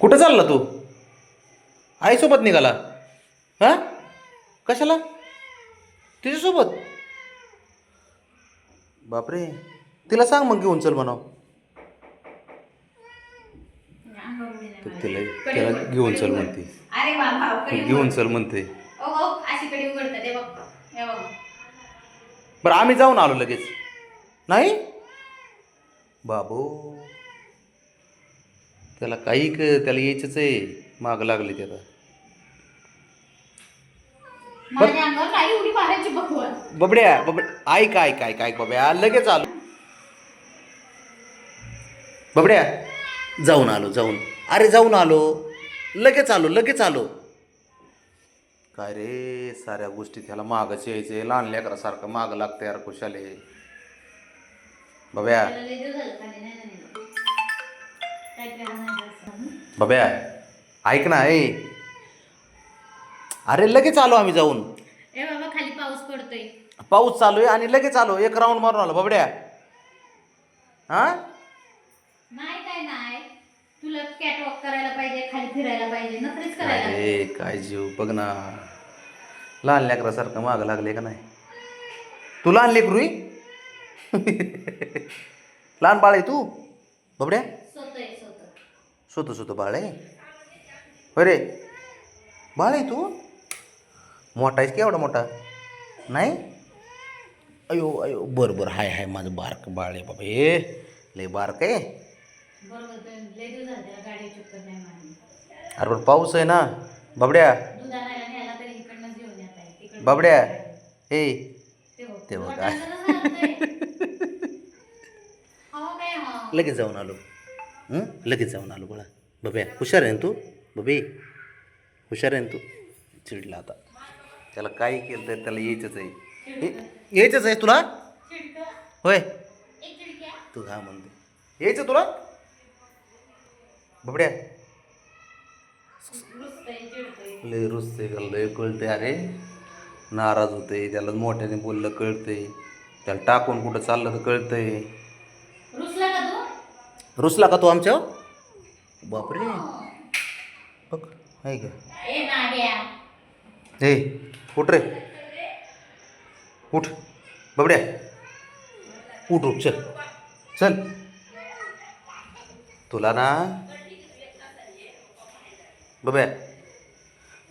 कुठं चालला तू? आईसोबत निघाला? हा, कशाला? तिच्यासोबत? बापरे, तिला सांग मग घेऊन चल म्हणाव. तिला तिला घेऊन चल म्हणते. अरे बाबा घेऊन चल म्हणते. ओ हो अशी कडी उघडतात हे बघ हे बघ. बरं आम्ही जाऊन आलो लगेच. नाही बाबू, त्याला काही त्याला यायचंच आहे. माग लागले ते आता. माझ्या अंगावर काही उडी मारायची बघवत. बबड्या ऐक ऐक ऐक ऐक बाब्या, लगेच आलो. बबड्या, जाऊन आलो जाऊन. अरे जाऊन आलो, लगेच आलो लगेच आलो. काय रे, साऱ्या गोष्टी त्याला मागच यायचे. लहान लेकरासारखं मागं लागतं यार कुशाले. बब्या बब्या ऐक ना. अरे लगेच आलो आम्ही जाऊन. ए बाबा खाली पाऊस पडतोय. पाऊस चालू आहे आणि लगेच आलो. एक राऊंड मारून आलो बबड्या. हा नाही काय नाही, तुला कॅटवॉक करायला पाहिजे, खाली फिरायला पाहिजे, नखरेच करायला अरे काय जीव बघ ना, लहान लेकरासारखं मागं लागले का नाही. तू लहान लेकरू आहे? लहान बाळ आहे तू बबड्या? स्वतः स्वतः बाळ आहे. अरे बाळ आहे तू? मोठा आहेस की एवढा मोठा? नाही. अयो अयो, बरं बरं, हाय हाय, माझं बारक बाळ आहे बाबा. हे लय बारक आहे. अरे बरं, पाऊस आहे ना बबड्या. बबड्या ए ते बघा. लगेच जाऊन आलो. लगेच जाऊन आलो बाळा. बब्या हुशार आहे ना तू? बबे हुशार आहे ना तू? चिडला आता. त्याला काही केलं तर त्याला यायचंच आहे. यायचंच आहे तुला? होय, तू हा म्हणते यायचं तुला बबड्या. लय रुसते, लय कळते. अरे नाराज होते, त्याला मोठ्याने बोललं कळतंय, त्याला टाकून कुठं चाललं तर कळतंय. रुसला का तू आमच्या? बापरे, बघ आहे का. हे उठ रे, उठ बबड्या, उठ उठ, चल चल. तुला ना बब्या,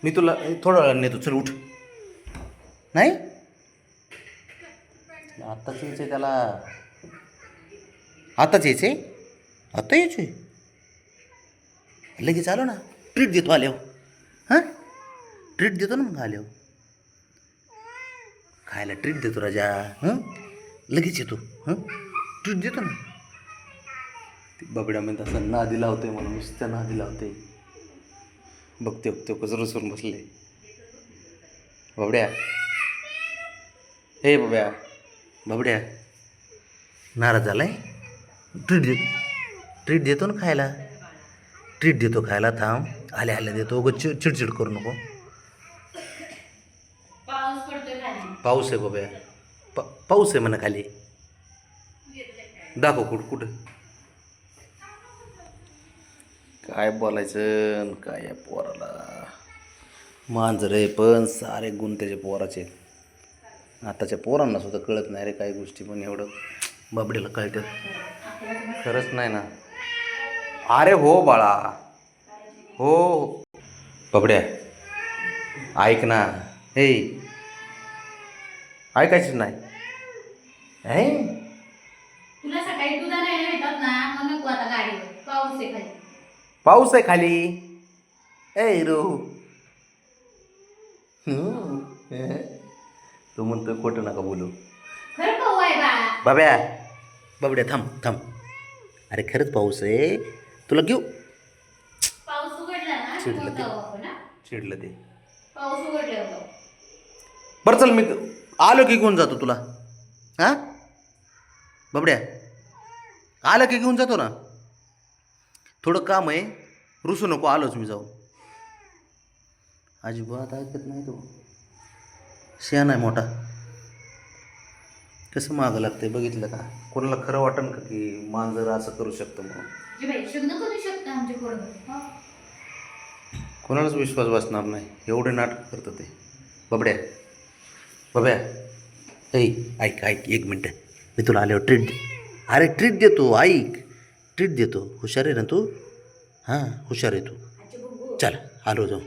मी तुला थोडा वेळा नेतो, चल उठ. नाही आत्ताच यायचंय त्याला, आताच यायचंय, आत्ता यायचंय. लगेच आलो ना, ट्रीट देतो आल्यावर. हां ट्रीट देतो ना मग आल्यावर. खायला ट्रीट देतो राजा. लगेच येतो. ट्रीट देतो ना. ती बबड्या म्हणत असं नादी लावते म्हणून, नुसत्या नादी लावते. बघते बघते कसं रुसून बसले. बबड्या हे बब्या, बबड्या नाराज झालाय. ट्रीट देतो ना खायला, ट्रीट देतो खायला. थांब, आल्या आल्या देतो. उगाच चिडचिड करू नको. पाऊस आहे बब्या, पाऊस आहे म्हणा खाली. दाखव कुठं. काय बोलायचं काय या पोराला. मांजर आहे पण सारे गुण त्याच्या पोराचे. आताच्या पोरांना सुद्धा कळत नाही रे काही गोष्टी, पण एवढं बाबडीला कळतात. खरंच नाही ना. अरे हो बाळा, हो बबड्या ऐक ना. हे ऐकायचंच नाही. तुला सकाळी दूध आणायला येतात ना, मग नको आता गाडीवर. पाऊस आहे खाली. पाऊस आहे खाली. ए रो तू म्हणतो खोटं नका बोलू. खरं पाऊ आहे बा. बाब्या बबड्या थांब थांब. अरे खरंच पाऊस आहे, तुला घेऊ. पाऊस उघडला ना, चिडलं ते, आपण चिडलं ते. पाऊस उघडला होता. बरं चल, मी आलो की घेऊन जातो तुला. हां बबड्या, आलं की घेऊन जातो ना. थोडं काम आहे, रुसू नको, आलोच मी जाऊ. अजिबात ऐकत नाही तो. शहाणा आहे मोठा. कसं मागं लागतंय बघितलं का. कोणाला खरं वाटेल का की मांजर असं करू शकतं म्हणून. शब्द करू शकता आमच्या पोरगं. कोणालाच विश्वास बसणार नाही, एवढे नाटक करतं ते. बबड्या बब्या, ऐ ऐक ऐक एक मिनटं, मी तुला आल्यावर ट्रीट अरे ट्रीट देतो, ऐक ट्रीट देतो. हुशार आहे ना तू? हां हुशार आहे तू. चल आलो जाऊ.